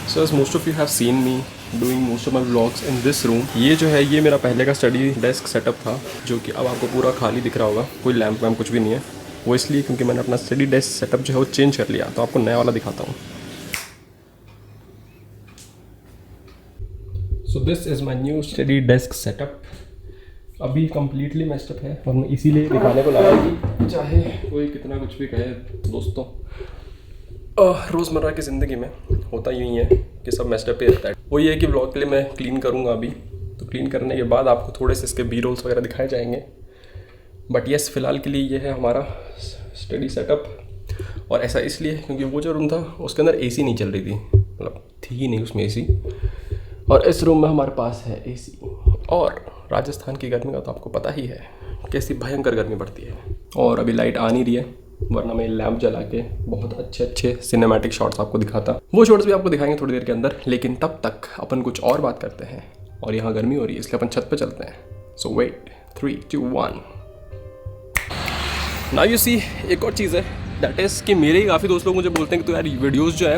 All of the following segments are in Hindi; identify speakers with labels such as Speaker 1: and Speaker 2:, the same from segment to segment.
Speaker 1: So as most of you have seen me doing most of my vlogs in this room, ये जो है ये मेरा पहले का स्टडी डेस्क सेटअप था, जो कि अब आपको पूरा खाली दिख रहा होगा, कोई लैंप वैम्प कुछ भी नहीं है। वो इसलिए क्योंकि मैंने अपना स्टडी डेस्क सेटअप जो है वो चेंज कर लिया, तो आपको नया वाला दिखाता हूँ। So this is my new study desk setup. अभी कम्प्लीटली मेस्टअप है और मैं इसीलिए दिखाने को लाया कि चाहे कोई कितना कुछ भी कहे दोस्तों, रोज़मर्रा की ज़िंदगी में होता यूँ है कि सब मेस्टअप ही रहता है। वो ये है कि व्लॉग के लिए मैं क्लीन करूँगा अभी, तो क्लीन करने के बाद आपको थोड़े से इसके बी रोल्स वगैरह दिखाए जाएंगे। बट येस, फ़िलहाल के लिए ये है हमारा स्टडी सेटअप। और ऐसा इसलिए क्योंकि वो जो रूम था उसके अंदर एसी नहीं चल रही थी, मतलब थी ही नहीं उसमें एसी। और इस रूम में हमारे पास है एसी। और राजस्थान की गर्मी का तो आपको पता ही है कैसी भयंकर गर्मी पड़ती है। और अभी लाइट आ नहीं रही है, वरना मैं लैंप जला के बहुत अच्छे सिनेमैटिक शॉट्स आपको दिखाता। वो शॉट्स भी आपको दिखाएंगे थोड़ी देर के अंदर, लेकिन तब तक अपन कुछ और बात करते हैं। और यहाँ गर्मी हो रही है इसलिए अपन छत पे चलते हैं। सो वेट, 3, 2, 1। नाउ यू सी, एक और चीज़ है दैट इज़ कि मेरे ही काफ़ी दोस्त लोग मुझे बोलते हैं कि तो यार वीडियोज़ जो है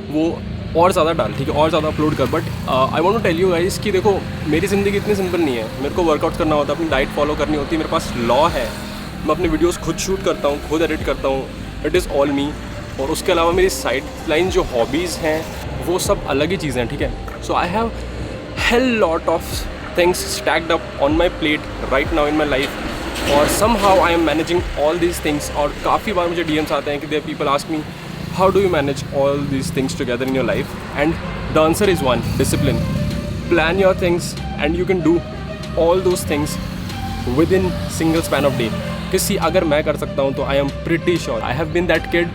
Speaker 1: वो और ज़्यादा डाल, ठीक है, और ज़्यादा अपलोड कर। But I want to tell you guys कि देखो, मेरी ज़िंदगी इतनी सिंपल नहीं है। मेरे को वर्कआउट करना होता है, अपनी डाइट फॉलो करनी होती है, मेरे पास लॉ है, मैं अपने वीडियोस खुद शूट करता हूँ, खुद एडिट करता हूँ। इट इज़ ऑल मी। और उसके अलावा मेरी साइड लाइन जो हॉबीज़ हैं वो सब अलग ही चीज़ें हैं, ठीक है। So I have hell lot of things stacked up on my plate right now in my life. और somehow I am managing all these things. और काफ़ी बार मुझे DMs आते हैं कि there people ask me, how do you manage all these things together in your life? And the answer is one: discipline. Plan your things and you can do all those things within single span of day. किसी अगर मैं कर सकता हूँ तो I am pretty sure I have been that kid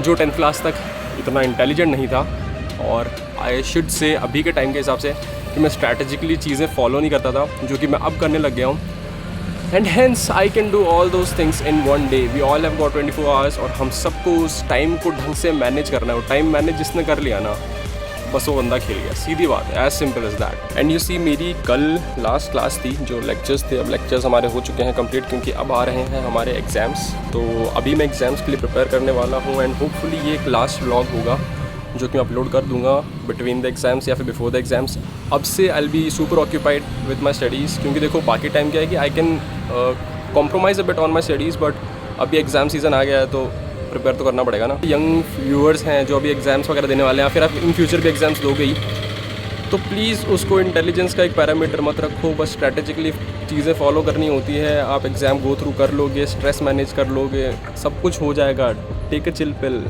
Speaker 1: जो 10th क्लास तक इतना इंटेलिजेंट नहीं था। और I should say अभी के टाइम के हिसाब से कि मैं स्ट्रैटेजिकली चीज़ें फॉलो नहीं करता था, जो कि मैं अब करने लग गया हूँ। And hence I can do all those things in one day. We all have got 24 hours और हम सबको उस टाइम को ढंग से मैनेज करना है। वो टाइम मैनेज जिसने कर लिया ना, बस वो बंदा खेल गया, सीधी बात है, as simple as that. And you see, मेरी कल लास्ट क्लास थी जो लेक्चर्स थे। अब लेक्चर्स हमारे हो चुके हैं कंप्लीट, क्योंकि अब आ रहे हैं हमारे एग्ज़ाम्स। तो अभी मैं एग्ज़ाम्स के लिए प्रिपेयर करने वाला हूँ। एंड होपफुली ये एक लास्ट व्लॉग होगा जो कि मैं अपलोड कर दूंगा बिटवीन द एग्ज़ाम्स या फिर बिफोर द एग्ज़ाम्स। अब से आई will be super occupied with my studies, क्योंकि देखो बाकी टाइम क्या है कि I can compromise a bit on my studies. But अभी एग्ज़ाम सीज़न आ गया है तो प्रिपेयर तो करना पड़ेगा ना। यंग व्यूअर्स हैं जो अभी एग्ज़ाम्स वगैरह देने वाले हैं, फिर आप इन फ्यूचर भी एग्ज़ाम्स दोगे ही, तो प्लीज़ उसको इंटेलिजेंस का एक पैरामीटर मत रखो। बस स्ट्रैटेजिकली चीज़ें फॉलो करनी होती है। आप एग्ज़ाम गो थ्रू कर लोगे, स्ट्रेस मैनेज कर लोगे, सब कुछ हो जाएगा। Take a chill pill,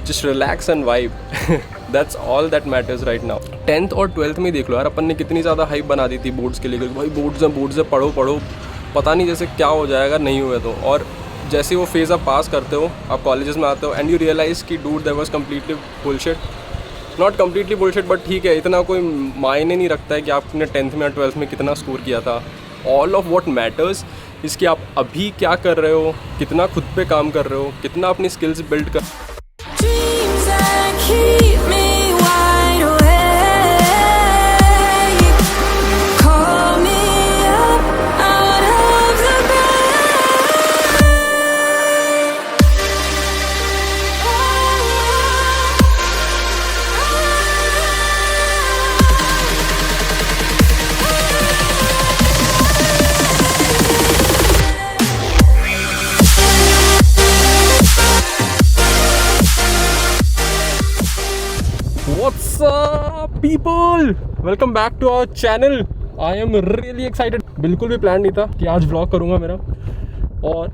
Speaker 1: just relax and vibe, that's all that matters right now. 10th और 12th में देख लो यार, अपन ने कितनी ज़्यादा हाइप बना दी थी बोर्ड्स के लिए। भाई बोर्ड्स है, पढ़ो, पता नहीं जैसे क्या हो जाएगा नहीं हुए तो। और जैसे वो फेज़ आप पास करते हो, आप कॉलेजेस में आते हो एंड यू रियलाइज़ कि dude that was completely bullshit. Not completely bullshit, but ठीक है, इतना कोई मायने नहीं रखता है कि आपने 10th में या 12th में कितना स्कोर किया था। All of what matters is कि आप अभी क्या कर रहे हो, कितना खुद पे काम कर रहे हो, कितना अपनी स्किल्स बिल्ड कर। What's up people? Welcome back to our channel. I am really excited. बिल्कुल भी प्लान नहीं था कि आज व्लॉग करूँगा मेरा। और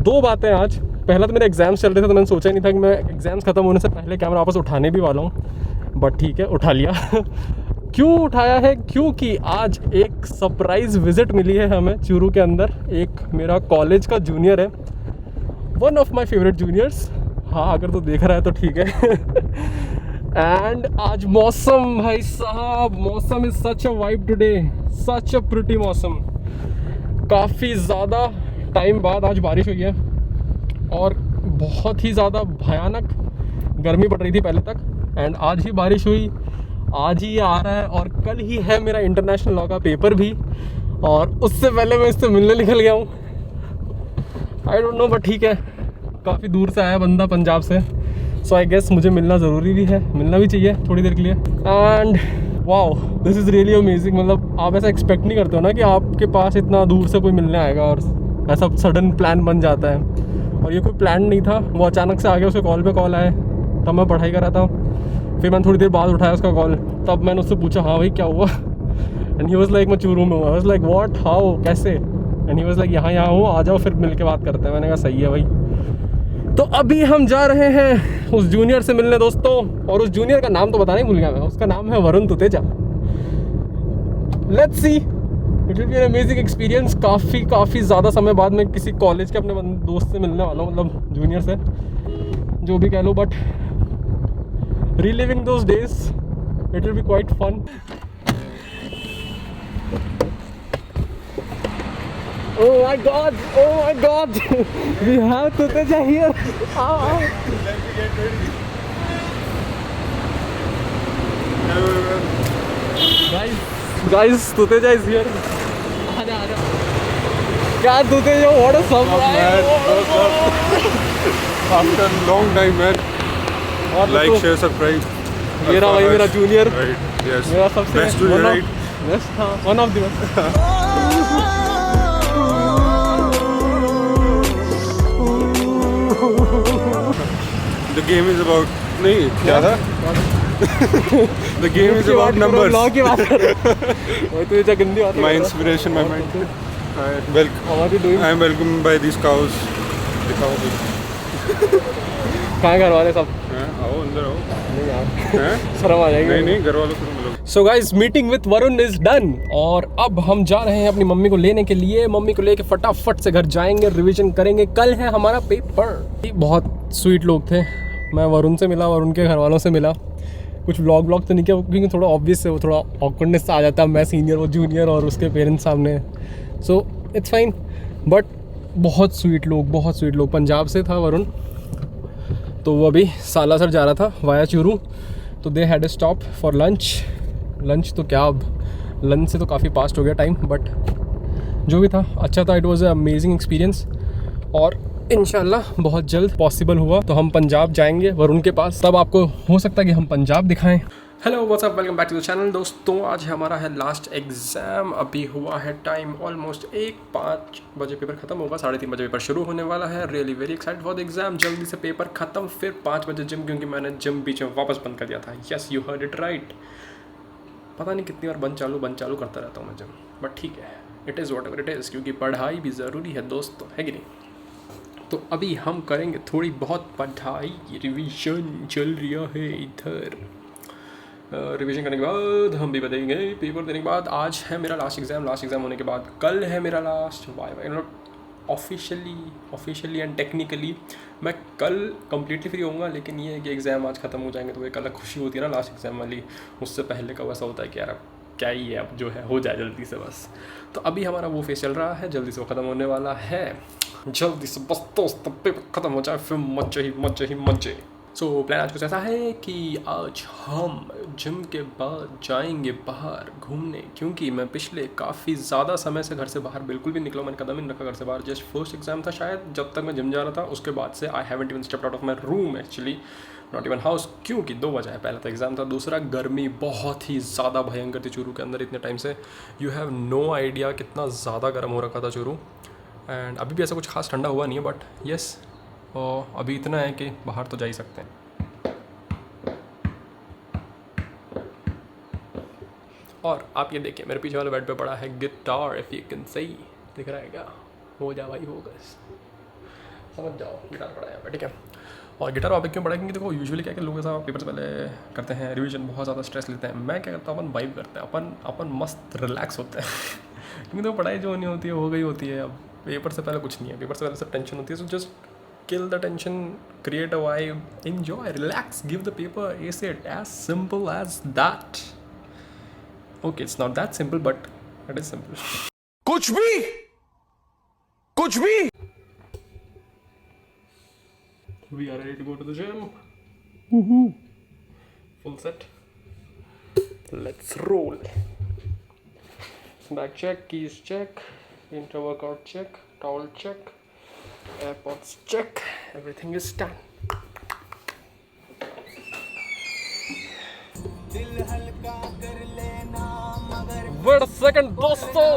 Speaker 1: दो बातें आज, पहला तो मेरे एग्ज़ाम्स चल रहे थे तो मैंने सोचा ही नहीं था कि मैं एग्ज़ाम्स ख़त्म होने से पहले कैमरा वापस उठाने भी वाला हूँ, बट ठीक है, उठा लिया। क्यों उठाया है? क्योंकि आज एक सरप्राइज़ विज़िट मिली है हमें चूरू के अंदर। एक मेरा कॉलेज का जूनियर है, one of my favourite juniors. हाँ, अगर तो देख रहा है तो ठीक है। एंड आज मौसम, भाई साहब, मौसम is such a vibe today, such a pretty मौसम। काफ़ी ज़्यादा टाइम बाद आज बारिश हुई है और बहुत ही ज़्यादा भयानक गर्मी पड़ रही थी पहले तक। एंड आज ही बारिश हुई, आज ही ये आ रहा है। और कल ही है मेरा इंटरनेशनल लॉ का पेपर भी, और उससे पहले मैं इससे मिलने निकल गया हूँ। आई डोंट नो, बट ठीक है, काफ़ी दूर से आया बंदा, पंजाब से, सो आई गेस मुझे मिलना ज़रूरी भी है, मिलना भी चाहिए थोड़ी देर के लिए। And wow, this is really amazing. मतलब आप ऐसा एक्सपेक्ट नहीं करते हो ना कि आपके पास इतना दूर से कोई मिलने आएगा और ऐसा सडन प्लान बन जाता है। और ये कोई प्लान नहीं था, वो अचानक से आ गया, उसके कॉल पे कॉल आए। तब मैं पढ़ाई कर रहा था, फिर मैंने थोड़ी देर बाद उठाया उसका कॉल। तब मैंने उससे पूछा हाँ भाई क्या हुआ, एंड ही वाज लाइक मैं चूरू में हूँ। I was like what, how, कैसे? एंड ही वाज लाइक यहाँ हूँ, आ जाओ फिर मिल के बात करते हैं। मैंने कहा सही है भाई। तो अभी हम जा रहे हैं उस जूनियर से मिलने दोस्तों, और उस जूनियर का नाम तो बताना ही भूल गया मैं, उसका नाम है Varun Tuteja. Let's see, it will be an amazing experience. काफ़ी ज़्यादा समय बाद मैं किसी कॉलेज के अपने दोस्त से मिलने वाला हूँ, मतलब जूनियर से, जो भी कह लो, but reliving those days, it will be quite fun. Oh my god, we have Tuteja here. Guys, Tuteja is here. क्या Tuteja, what a surprise.
Speaker 2: After a long time, man. Like, share, subscribe.
Speaker 1: मेरा भाई, मेरा जूनियर,
Speaker 2: Right. Yes.
Speaker 1: मेरा सबसे
Speaker 2: Best junior, right?
Speaker 1: बेस्ट, हाँ, one of the best.
Speaker 2: The game is about नहीं क्या था? The game is about numbers.
Speaker 1: Law की बात कर रहे हो। तू ये गंदी बात
Speaker 2: My inspiration, my mentor.
Speaker 1: How are you doing?
Speaker 2: I am welcomed by these cows. The cows.
Speaker 1: कहाँ घर वाले सब?
Speaker 2: आओ अंदर आओ।
Speaker 1: नहीं यार,
Speaker 2: हैं?
Speaker 1: शर्म आ जाएगी।
Speaker 2: नहीं घर वालों से मिलो।
Speaker 1: So guys, meeting with Varun is done, और अब हम जा रहे हैं अपनी मम्मी को लेने के लिए। मम्मी को लेके फटाफट से घर जाएंगे, रिवीजन करेंगे, कल है हमारा पेपर। बहुत स्वीट लोग थे। मैं वरुण से मिला, वरुण के घर वालों से मिला। कुछ व्लॉग तो नहीं किया क्योंकि थोड़ा ऑब्वियस है, वो थोड़ा ऑकवर्डनेस आ जाता है, मैं सीनियर वो जूनियर और उसके पेरेंट्स सामने। सो इट्स फाइन, बट बहुत स्वीट लोग। पंजाब से था वरुण, तो वो अभी सालासर जा रहा था वाया चूरू, तो they had a stop for lunch. तो क्या, अब लंच से तो काफ़ी पास्ट हो गया टाइम, बट जो भी था अच्छा था। It was a amazing experience, और इंशाल्लाह बहुत जल्द पॉसिबल हुआ तो हम पंजाब जाएंगे वरुण के पास, तब आपको हो सकता है कि हम पंजाब दिखाएं। Hello what's up, welcome back to the channel दोस्तों। आज हमारा है लास्ट एग्ज़ाम। अभी हुआ है टाइम ऑलमोस्ट 5 बजे पेपर ख़त्म होगा, 3:30 बजे पेपर शुरू होने वाला है। Really very excited for the exam. जल्दी से पेपर ख़त्म, फिर 5 बजे जिम, क्योंकि मैंने जिम बीच में वापस बंद कर दिया था। Yes, you heard it right. पता नहीं कितनी बार बंद चालू करता रहता हूँ मैं जिम, बट ठीक है, it is what ever it is, क्योंकि पढ़ाई भी ज़रूरी है दोस्तों, है कि नहीं। तो अभी हम करेंगे थोड़ी बहुत पढ़ाई, रिविज़न चल रहा है इधर। रिवीजन करने के बाद हम भी बताएंगे पेपर देने के बाद। आज है मेरा लास्ट एग्ज़ाम होने के बाद कल है मेरा last viva. Officially and technically मैं कल कम्प्लीटली फ्री होऊंगा, लेकिन ये है कि एग्ज़ाम आज ख़त्म हो जाएंगे तो एक अलग खुशी होती है ना लास्ट एग्ज़ाम वाली। उससे पहले का वैसा होता है कि यार अब क्या ही है, अब जो है हो जाए जल्दी से बस। तो अभी हमारा वो फेस चल रहा है, जल्दी से वो ख़त्म होने वाला है, जल्दी से बस दोस्त पेपर ख़त्म हो जाए, फिर मजे। सो प्लान आज कुछ ऐसा है कि आज हम जिम के बाद जाएंगे बाहर घूमने, क्योंकि मैं पिछले काफ़ी ज़्यादा समय से घर से बाहर बिल्कुल भी निकला, मैंने कदम ही नहीं रखा घर से बाहर। जस्ट फर्स्ट एग्जाम था शायद जब तक मैं जिम जा रहा था, उसके बाद से I haven't even stepped out of my room actually, not even house, क्योंकि 2 वजह है। पहला तो एग्जाम था, दूसरा गर्मी बहुत ही ज़्यादा भयंकर थी चूरू के अंदर इतने टाइम से। यू हैव नो आइडिया कितना ज़्यादा गर्म हो रखा था चूरू। एंड अभी भी ऐसा कुछ खास ठंडा हुआ नहीं है, बट येस, और अभी इतना है कि बाहर तो जा ही सकते हैं। और आप ये देखिए मेरे पीछे वाले बेड पे पड़ा है गिटार, इफ़ यू कैन सही दिख रहा है क्या? हो जा भाई फोकस, समझ जाओ, गिटार पड़ा है यहाँ पे, ठीक है। और गिटार वहाँ पे क्यों पड़ा है? क्योंकि देखो यूजुअली क्या लोग ऐसा पेपर से पहले करते हैं, रिवीजन बहुत ज़्यादा स्ट्रेस लेते हैं। मैं क्या करता हूँ, अपन वाइब करते हैं, अपन मस्त रिलैक्स होते हैं क्योंकि तो पढ़ाई जो नहीं होती है हो गई होती है। अब पेपर से पहले कुछ नहीं है, पेपर से पहले सब टेंशन होती है, so just kill the tension, create a vibe, enjoy, relax, give the paper, ace it, as simple as that. Okay, it's not that simple, but it is simple. कुछ भी We are ready to go to the gym. Woohoo! Full set. Let's roll. Bag check, keys check, intra-workout check, towel check, AirPods check, everything is done. Wait second दोस्तों,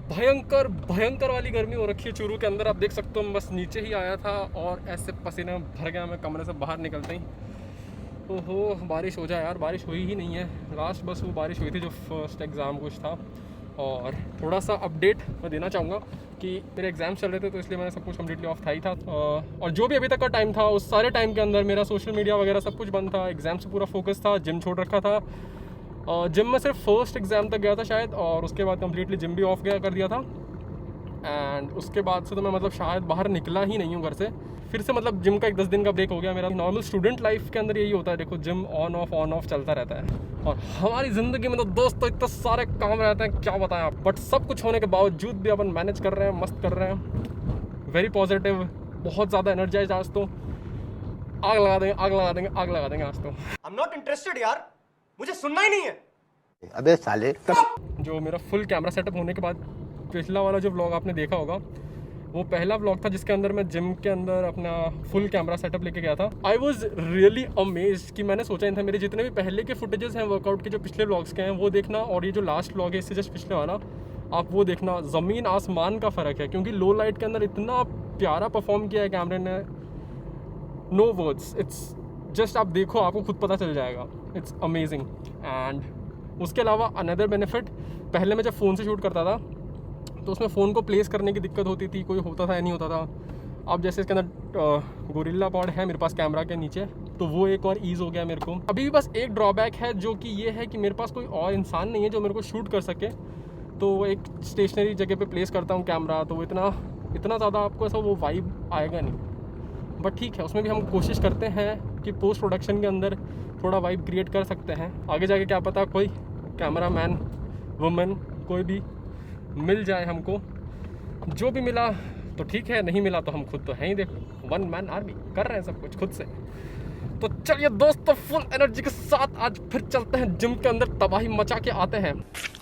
Speaker 1: भयंकर भयंकर वाली गर्मी हो रखी है चूरू के अंदर। आप देख सकते हो मैं बस नीचे ही आया था और ऐसे पसीने में भर गया मैं कमरे से बाहर निकलते ही। ओहो, बारिश हो जाए यार, बारिश हुई ही नहीं है। लास्ट बस वो बारिश हुई थी जो फर्स्ट एग्ज़ाम कुछ था। और थोड़ा सा अपडेट मैं देना चाहूँगा कि मेरे एग्ज़ाम चल रहे थे तो इसलिए मैंने सब कुछ कम्प्लीटली ऑफ था ही था। और जो भी अभी तक का टाइम था उस सारे टाइम के अंदर मेरा सोशल मीडिया वगैरह सब कुछ बंद था। एग्ज़ाम से पूरा फोकस था, जिम छोड़ रखा था। जिम में सिर्फ फर्स्ट एग्ज़ाम तक गया था शायद, और उसके बाद कम्प्लीटली जिम भी ऑफ गया कर दिया था। एंड उसके बाद से तो मैं मतलब शायद बाहर निकला ही नहीं हूँ घर से। फिर से मतलब जिम का एक 10 दिन का ब्रेक हो गया मेरा। नॉर्मल स्टूडेंट लाइफ के अंदर यही होता है, देखो जिम ऑन ऑफ चलता रहता है। और हमारी ज़िंदगी में तो दोस्तों इतने सारे काम रहते हैं, क्या बताएं आप। बट सब कुछ होने के बावजूद भी अपन मैनेज कर रहे हैं, मस्त कर रहे हैं। वेरी पॉजिटिव, बहुत ज़्यादा एनर्जाइज आज तो। आग लगा देंगे, आग लगा देंगे, आग लगा देंगे आज तो।
Speaker 3: आई एम नॉट इंटरेस्टेड यार, मुझे सुनना ही नहीं है।
Speaker 4: अबे साले
Speaker 1: जो मेरा फुल कैमरा सेटअप होने के बाद पिछला वाला जो व्लॉग आपने देखा होगा, वो पहला व्लॉग था जिसके अंदर मैं जिम के अंदर अपना फुल कैमरा सेटअप लेके गया था। आई वॉज रियली अमेज्ड कि मैंने सोचा नहीं था। मेरे जितने भी पहले के फुटेजेस हैं वर्कआउट के, जो पिछले व्लॉग्स के हैं वो देखना, और ये जो लास्ट व्लॉग है इससे जस्ट पिछले वाला आप वो देखना। ज़मीन आसमान का फ़र्क है, क्योंकि लो लाइट के अंदर इतना प्यारा परफॉर्म किया है कैमरे ने, नो वर्ड्स। इट्स जस्ट आप देखो, आपको खुद पता चल जाएगा। It's amazing. एंड उसके अलावा अनदर बेनिफिट, पहले मैं जब फ़ोन से शूट करता था तो उसमें फ़ोन को प्लेस करने की दिक्कत होती थी, कोई होता था या नहीं होता था। अब जैसे इसके अंदर गोरिल्ला पॉड है मेरे पास कैमरा के नीचे, तो वो एक और ईज़ हो गया मेरे को। अभी भी बस एक ड्रॉबैक है, जो कि ये है कि मेरे पास कोई और इंसान नहीं है जो मेरे को शूट कर सके। तो एक स्टेशनरी जगह पे प्लेस करता हूँ कैमरा, तो वो इतना ज़्यादा आपको ऐसा वो वाइब आएगा नहीं। बट ठीक है, उसमें भी हम कोशिश करते हैं कि पोस्ट प्रोडक्शन के अंदर थोड़ा वाइब क्रिएट कर सकते हैं। आगे जाके क्या पता कोई कैमरा मैन, वुमेन, कोई भी मिल जाए हमको। जो भी मिला तो ठीक है, नहीं मिला तो हम खुद तो हैं ही, देखो 1 मैन आर्मी कर रहे हैं सब कुछ खुद से। तो चलिए दोस्तों, फुल एनर्जी के साथ आज फिर चलते हैं जिम के अंदर, तबाही मचा के आते हैं।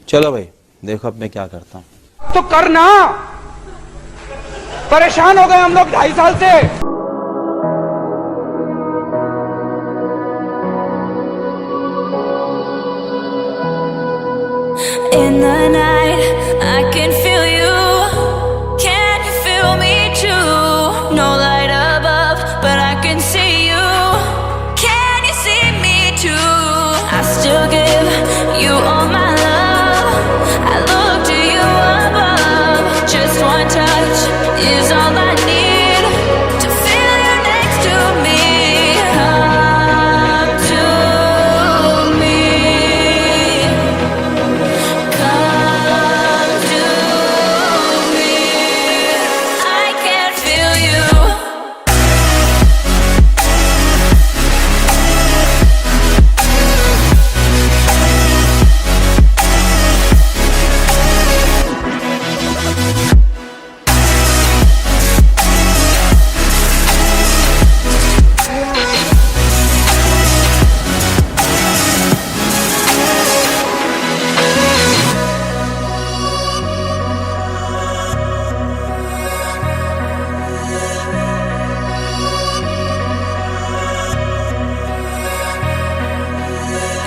Speaker 4: चलो भाई देखो अब मैं क्या करता हूँ।
Speaker 5: तो करना, परेशान हो गए हम लोग 2.5 साल से।
Speaker 6: In the night, I can feel you. Can you feel me too? No light above, but I can see you. Can you see me too? I still give you all my love. I look to you above. Just one touch is all I need to feel you next to me. Come to me. Come to me. I can feel you.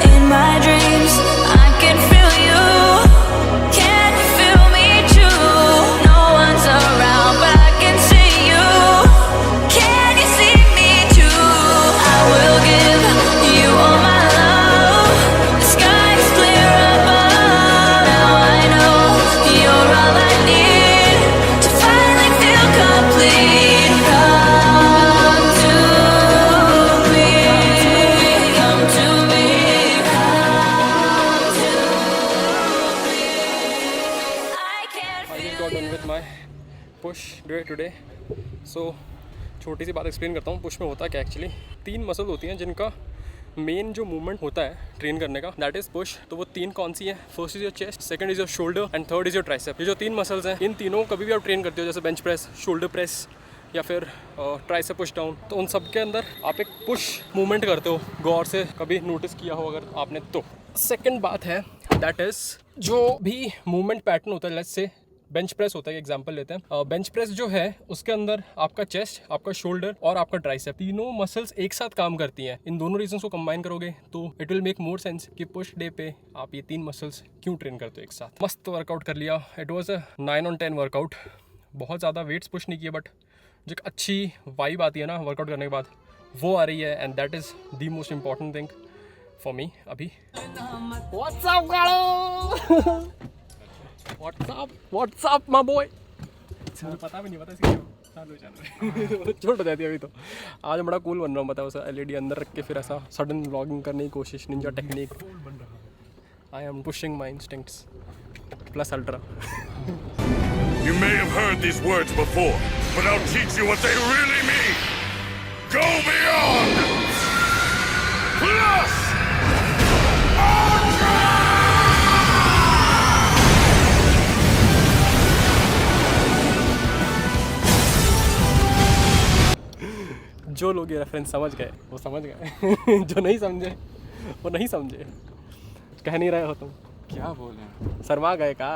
Speaker 6: In my dreams, I can feel you. Can you feel me too? No one's around, but I can see you. Can you see me too? I will give you all my love. The sky is clear above. Now I know you're all I need to finally feel complete. Come to me. Come to me.
Speaker 1: I just got done with my push day today. So छोटी सी बात एक्सप्लेन करता हूँ। पुश में होता क्या एक्चुअली, 3 मसल होती हैं जिनका मेन जो मूवमेंट होता है ट्रेन करने का, दैट इज़ पुश। तो वो 3 कौन सी हैं? First is your chest, second is your shoulder and third is your tricep. ये जो 3 मसल्स हैं, इन तीनों कभी भी आप ट्रेन करते हो, जैसे बेंच प्रेस, शोल्डर प्रेस या फिर ट्राइसेप पुश डाउन, तो उन सब के अंदर आप एक पुश मूवमेंट करते हो। गौर से कभी नोटिस किया हो अगर आपने तो। सेकंड बात है दैट इज़ जो भी मूवमेंट पैटर्न होता है, लेट्स से बेंच प्रेस होता है, एग्जांपल लेते हैं। बेंच प्रेस जो है उसके अंदर आपका चेस्ट, आपका शोल्डर और आपका ट्राइसेप, तीनों मसल्स एक साथ काम करती हैं। इन दोनों रीजंस को कंबाइन करोगे तो it will make more sense कि पुश डे पे आप ये 3 मसल्स क्यों ट्रेन करते हो एक साथ। मस्त वर्कआउट कर लिया। It was a 9 on 10 workout. बहुत ज़्यादा वेट्स पुश नहीं किए, बट जो एक अच्छी वाइब आती है ना वर्कआउट करने के बाद, वो आ रही है, and that is the most important thing for me अभी। व्हाट्सअप गाड़ो व्हाट्सअप माय बॉय। पता भी नहीं पता इसकी चालू छोड़ जाती है अभी। तो आज बड़ा कूल बन रहा हूँ, बताओ सर। एलईडी अंदर रख के फिर ऐसा सडन व्लॉगिंग करने की कोशिश, Ninja technique. I am pushing my instincts plus ultra.
Speaker 7: You may have heard these words before, but I'll teach you what they really mean. Go beyond! Plus! Ultra!
Speaker 1: जो लोग ये रेफरेंस समझ गए वो समझ गए जो नहीं समझे वो नहीं समझे। कह नहीं रहे हो तुम?
Speaker 2: क्या बोले?
Speaker 1: शर्मा गए का?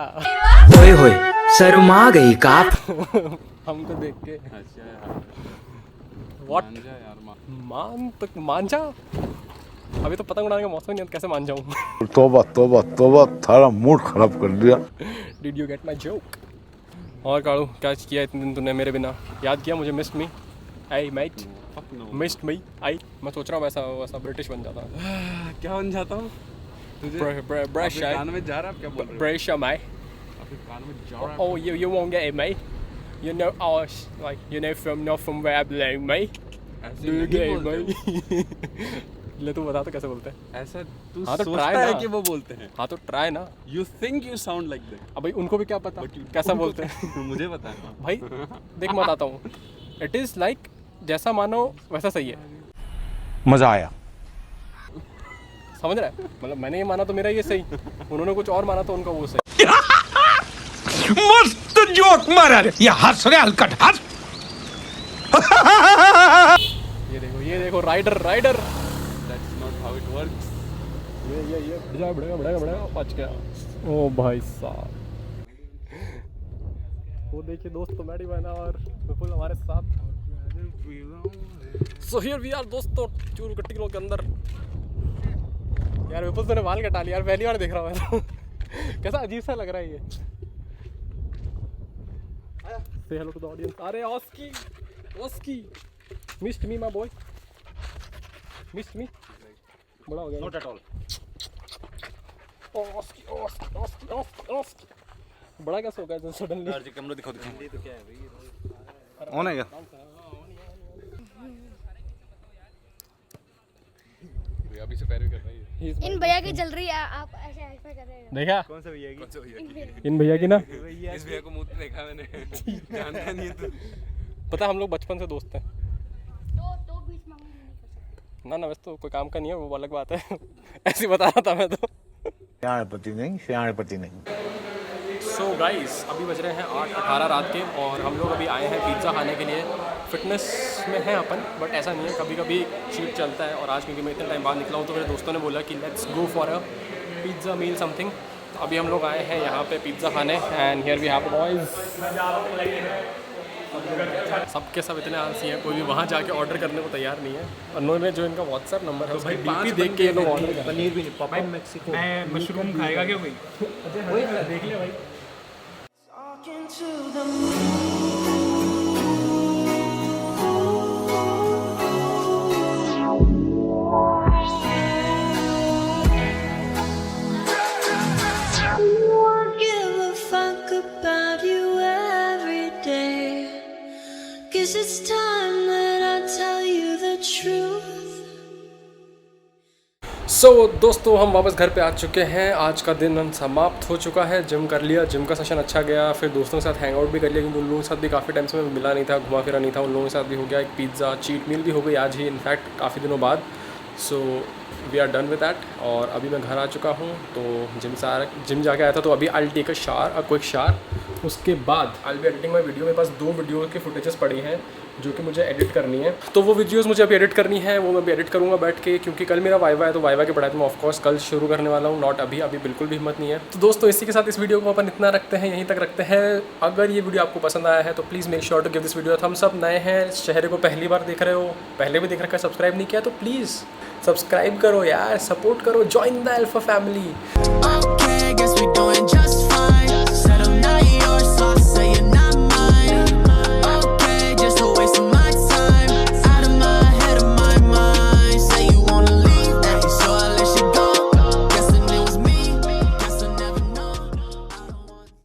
Speaker 5: ओए होए शर्मा गई का?
Speaker 1: हमको देख के।
Speaker 2: अच्छा यार,
Speaker 1: व्हाट?
Speaker 2: मान जा यार,
Speaker 1: मान तक मान जा। अभी तो पतंग उड़ाने का मौसम नहीं है, कैसे मान जाऊँ?
Speaker 4: तोबा तोबा तोबा, थारा मूड खराब कर दिया।
Speaker 1: Did you get my joke? और काड़ू क्या किया इतने दिन तूने मेरे बिना? याद किया मुझे? Missed me? I met missed me? I मैं सोच रहा हूँ वैसा वैसा ब्रिटिश बन जाता।
Speaker 2: क्या बन जाता हूँ? तुझे
Speaker 1: ब्रश
Speaker 2: कान में जा रहा है? क्या बोल रहे हो?
Speaker 1: ब्रश माई
Speaker 2: आपके कान में जा रहा है?
Speaker 1: Oh, you won't get it, mate. You know us, like you know from where I belong, mate.
Speaker 2: ऐसे
Speaker 1: Do you
Speaker 2: नहीं
Speaker 1: get it,
Speaker 2: बोलते।
Speaker 1: mate? ले तू बता तो कैसे बोलते हैं?
Speaker 2: ऐसा तू
Speaker 1: हाँ तो
Speaker 2: सोचता
Speaker 1: try
Speaker 2: है
Speaker 1: ना।
Speaker 2: कि वो बोलते हैं।
Speaker 1: हाँ तो ट्राई ना।
Speaker 2: You think you sound like that.
Speaker 1: अब भाई उनको भी क्या पता कैसा बोलते हैं।
Speaker 2: मुझे पता है।
Speaker 1: भाई देख मैं बताता हूँ। इट इज़ लाइक जैसा मानो वैसा सही है।
Speaker 4: मजा आया।
Speaker 1: समझ रहा है? मतलब मैंने ये माना तो मेरा ये सही, उन्होंने कुछ और माना तो उनका वो सही।
Speaker 5: मस्त जोक मारा रे, ये हंस रे हलकट हंस।
Speaker 1: ये देखो rider rider.
Speaker 2: That's not how it works.
Speaker 1: ये बढ़ेगा बच गया। ओ भाई साहब, वो देखिए दोस्त तो मैडी बना और विपुल हमारे साथ। सो हियर वी आर दोस्तों, चूरू कट्टी किलो के अंदर। यार विपुल तूने बाल कटा लिया यार, पहली बार देख रहा हूँ मैं तो। कैसा अजीब सा लग रहा है ये। से हेलो टू द ऑडियंस। अरे ऑस्की ऑस्की missed me my boy, missed me. बड़ा हो गया नॉट एट ऑल। ऑस्की ऑस्की ऑस्की ऑस्की ऑस्की बड़ा कैसे हो गया सडनली?
Speaker 2: यार जी कैमरा दिखाओ दिखाओ।
Speaker 3: तो क्या है भाई?
Speaker 2: ऑन है क्या? अभी से पैरवी कर रही है।
Speaker 8: इन भैया की चल रही है, आप ऐसे ऐसे कर रहे हैं।
Speaker 1: देखा
Speaker 3: कौन सा भैया की?
Speaker 2: कौन से भैया की?
Speaker 1: इन भैया की ना,
Speaker 2: इस भैया को मुंह पे देखा मैंने। जानता नहीं है तू?
Speaker 1: पता है हम लोग बचपन से दोस्त हैं।
Speaker 8: तो बीच में नहीं कर सकते।
Speaker 1: ना वैसे तो कोई काम का नहीं है, वो अलग बात है। ऐसे ही बता रहा था मैं तो।
Speaker 4: सियाणपति नहीं।
Speaker 1: सो गाइस अभी बज रहे हैं 8:18 रात के और हम लोग अभी आए हैं पिज़्ज़ा खाने के लिए। फिटनेस में हैं अपन, बट ऐसा नहीं है, कभी कभी चीट चलता है। और आज क्योंकि मैं इतने टाइम बाद निकला हूँ तो मेरे दोस्तों ने बोला कि let's go for a pizza meal something. तो अभी हम लोग आए हैं यहाँ पे पिज़्ज़ा खाने and here we have boys. सबके सब इतने आलसी हैं, कोई भी वहाँ जाके ऑर्डर करने को तैयार नहीं है। उन्होंने जो इनका व्हाट्सएप नंबर है उसकी डीपी देख के ये लोग ऑर्डर कर।
Speaker 3: पनीर भी नहीं, पापा मैक्सिको।
Speaker 5: मैं मशरूम खाएगा क्या कोई?
Speaker 1: देख ले भाई।
Speaker 6: Give a fuck about you every day. Guess it's time that I tell you the truth.
Speaker 1: सो दोस्तों हम वापस घर पे आ चुके हैं। आज का दिन समाप्त हो चुका है। जिम कर लिया, जिम का सेशन अच्छा गया। फिर दोस्तों के साथ हैंग आउट भी कर लिया क्योंकि उन लोगों के साथ भी काफ़ी टाइम से मैं मिला नहीं था, घुमा फिरा नहीं था। उन लोगों के साथ भी हो गया। एक पिज़्ज़ा चीट मील भी हो गई आज ही, इनफैक्ट काफ़ी दिनों बाद। So we are done with that. और अभी मैं घर आ चुका हूँ तो जिम जाके आया था तो अभी I will take a shower, a quick shower. उसके बाद I will be editing my video. मेरे पास 2 वीडियो के फुटेजेस पड़े हैं जो कि मुझे एडिट करनी है। तो वो वीडियोस मुझे अभी एडिट करनी है, वो मैं अभी एडिट करूँगा बैठ के, क्योंकि कल मेरा वाइवा है, तो वाइवा की पढ़ाई तो मैं ऑफकोर्स कल शुरू करने वाला हूँ, नॉट अभी बिल्कुल भी हिम्मत नहीं है। तो दोस्तों इसी के साथ इस वीडियो को अपन इतना रखते हैं, यहीं तक रखते हैं। अगर ये वीडियो आपको पसंद आया है तो please make sure to give this video thumbs up. नए हैं, इस चेहरे को पहली बार देख रहे हो, पहले भी देख रखा है, सब्सक्राइब नहीं किया तो प्लीज़ सब्सक्राइब करो यार, सपोर्ट करो, जॉइन द अल्फा फैमिली।